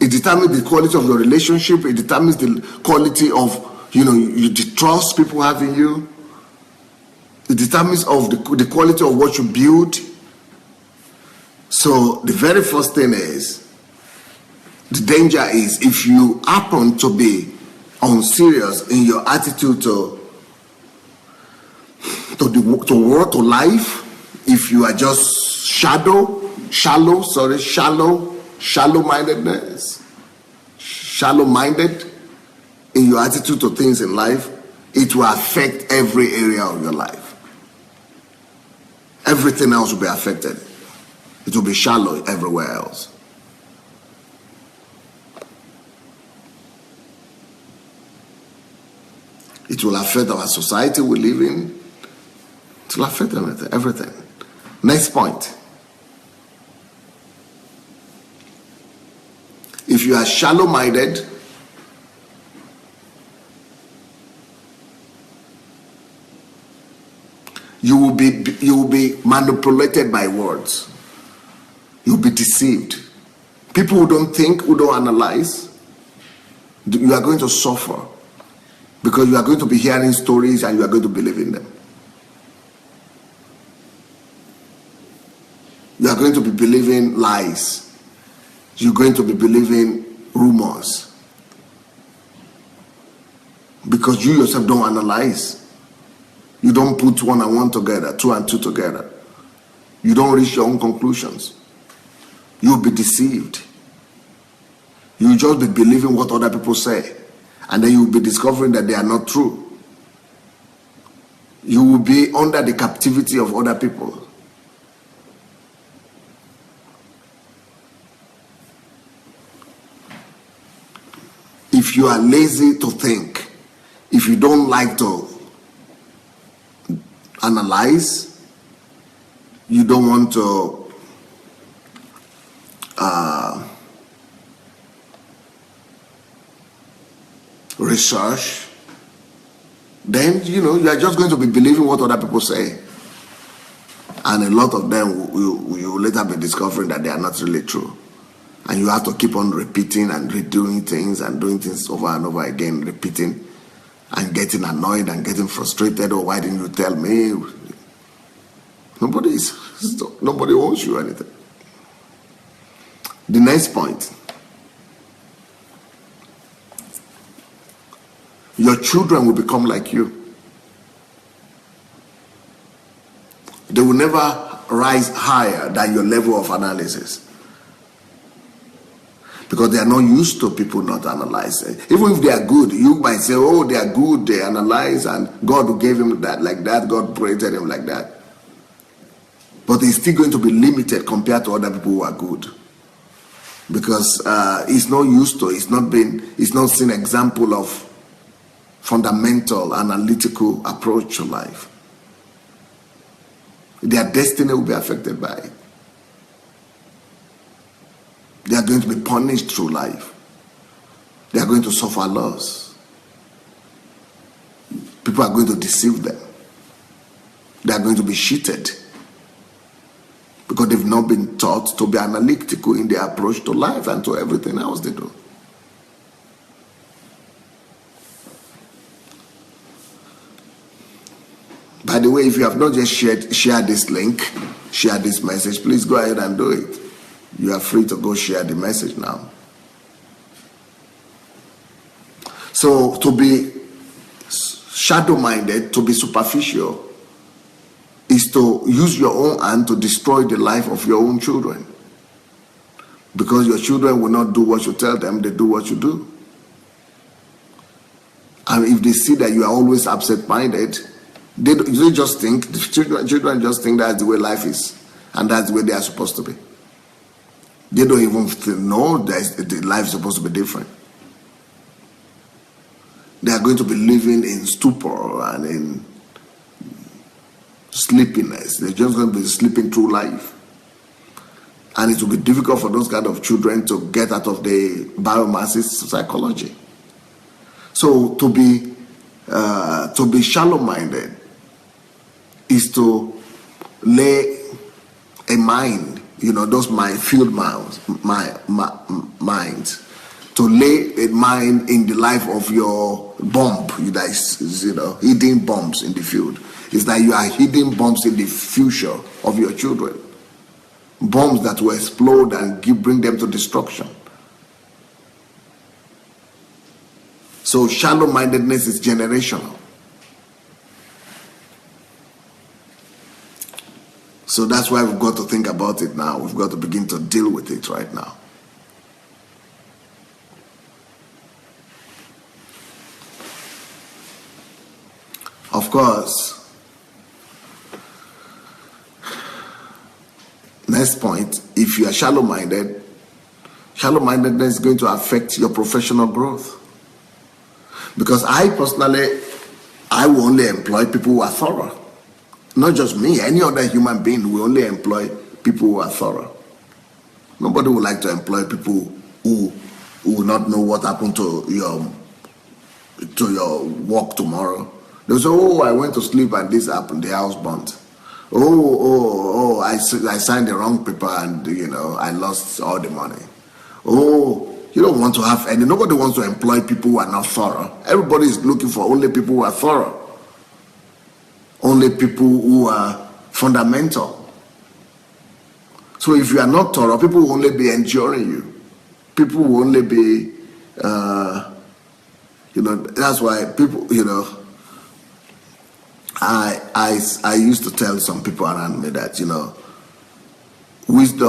It determines the quality of your relationship. It determines the quality of, the trust people have in you. It determines of the quality of what you build. So the very first thing is, the danger is if you happen to be unserious in your attitude to life, if you are just shallow-minded in your attitude to things in life, it will affect every area of your life. Everything else will be affected. It will be shallow everywhere else. It will affect our society we live in. It will affect everything. Next point. If you are shallow-minded, you will be manipulated by words. You'll be deceived. People who don't think, who don't analyze, you are going to suffer, because you are going to be hearing stories and you are going to believe in them. You are going to be believing lies. You're going to be believing rumors, because you yourself don't analyze. You don't put one and one together, two and two together. You don't reach your own conclusions. You'll be deceived. You'll just be believing what other people say, and then you'll be discovering that they are not true. You will be under the captivity of other people. If you are lazy to think, if you don't like to analyze, you don't want to research, then you are just going to be believing what other people say, and a lot of them you will later be discovering that they are not really true, and you have to keep on repeating and redoing things and doing things over and over again, repeating and getting annoyed and getting frustrated. Oh, why didn't you tell me? Nobody owes you anything. The next point. Your children will become like you. They will never rise higher than your level of analysis, because they are not used to people not analyzing. Even if they are good, you might say, oh, they are good, they analyze, and God gave him that like that, God created him like that. But he's still going to be limited compared to other people who are good, because he's not used to, he's not seen example of fundamental analytical approach to life. Their destiny will be affected by it. They are going to be punished through life. They are going to suffer loss. People are going to deceive them. They are going to be cheated, because they've not been taught to be analytical in their approach to life and to everything else they do. By the way, if you have not just shared this link, share this message, please go ahead and do it. You are free to go share the message now. So to be shadow-minded, to be superficial, is to use your own hand to destroy the life of your own children. Because your children will not do what you tell them, they do what you do. And if they see that you are always absent-minded, they just think, the children just think that's the way life is, and that's the way they are supposed to be. They don't even know that the life is supposed to be different. They are going to be living in stupor and in sleepiness. They're just going to be sleeping through life. And it will be difficult for those kind of children to get out of the biomasses psychology. So to be shallow-minded is to lay a mind, those field minds, to lay a mine in the life of your bomb, that is, hidden bombs in the field. It's that you are hidden bombs in the future of your children. Bombs that will explode and bring them to destruction. So shallow-mindedness is generational. So that's why we've got to think about it now. We've got to begin to deal with it right now. Of course, next point, if you are shallow-minded, shallow-mindedness is going to affect your professional growth. Because I personally, I will only employ people who are thorough. Not just me, any other human being will only employ people who are thorough. Nobody would like to employ people who will not know what happened to your work tomorrow. They'll say, oh, I went to sleep and this happened, the house burnt. Oh, I signed the wrong paper and, I lost all the money. Oh, you don't want to have any, nobody wants to employ people who are not thorough. Everybody is looking for only people who are thorough. Only people who are fundamental. So if you are not thorough, people will only be enduring you. People will only be, that's why people, I used to tell some people around me that, wisdom